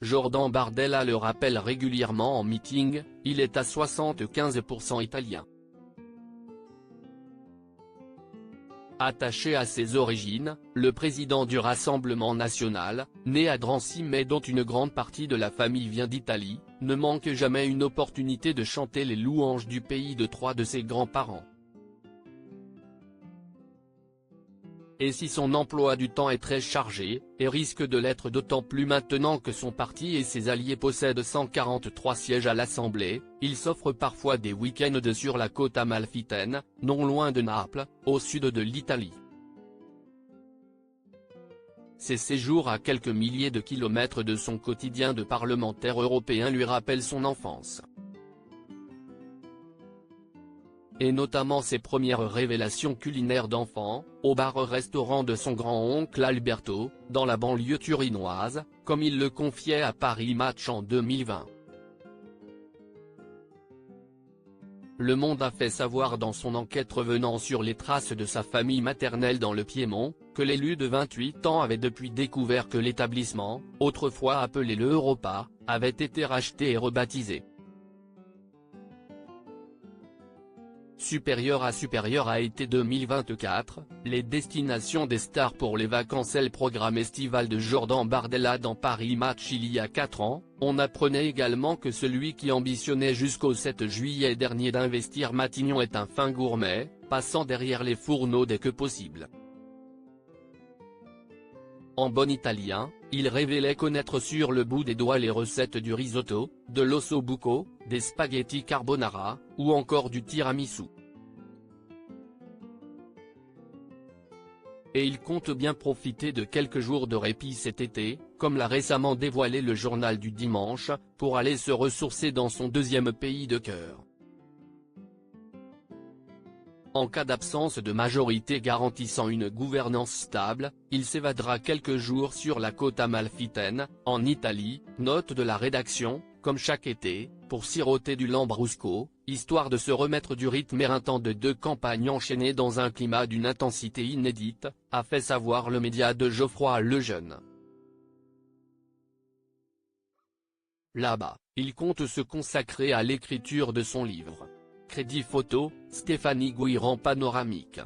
Jordan Bardella le rappelle régulièrement en meeting, il est à 75% italien. Attaché à ses origines, le président du Rassemblement national, né à Drancy mais dont une grande partie de la famille vient d'Italie, ne manque jamais une opportunité de chanter les louanges du pays de trois de ses grands-parents. Et si son emploi du temps est très chargé, et risque de l'être d'autant plus maintenant que son parti et ses alliés possèdent 143 sièges à l'Assemblée, il s'offre parfois des week-ends sur la côte amalfitaine, non loin de Naples, au sud de l'Italie. Ces séjours à quelques milliers de kilomètres de son quotidien de parlementaire européen lui rappellent son enfance. Et notamment ses premières révélations culinaires d'enfant, au bar-restaurant de son grand-oncle Alberto, dans la banlieue turinoise, comme il le confiait à Paris Match en 2020. Le Monde a fait savoir dans son enquête revenant sur les traces de sa famille maternelle dans le Piémont, que l'élu de 28 ans avait depuis découvert que l'établissement, autrefois appelé le Europa, avait été racheté et rebaptisé Supérieur à été 2024, les destinations des stars pour les vacances et le programme estival de Jordan Bardella dans Paris Match il y a 4 ans, on apprenait également que celui qui ambitionnait jusqu'au 7 juillet dernier d'investir Matignon est un fin gourmet, passant derrière les fourneaux dès que possible. En bon italien, il révélait connaître sur le bout des doigts les recettes du risotto, de l'osso buco, des spaghettis carbonara, ou encore du tiramisu. Et il compte bien profiter de quelques jours de répit cet été, comme l'a récemment dévoilé le journal du dimanche, pour aller se ressourcer dans son deuxième pays de cœur. En cas d'absence de majorité garantissant une gouvernance stable, il s'évadera quelques jours sur la côte amalfitaine, en Italie, note de la rédaction, comme chaque été, pour siroter du lambrusco, histoire de se remettre du rythme éreintant de 2 campagnes enchaînées dans un climat d'une intensité inédite, a fait savoir le média de Geoffroy Lejeune. Là-bas, il compte se consacrer à l'écriture de son livre. Crédit photo, Stéphanie Guiran panoramique.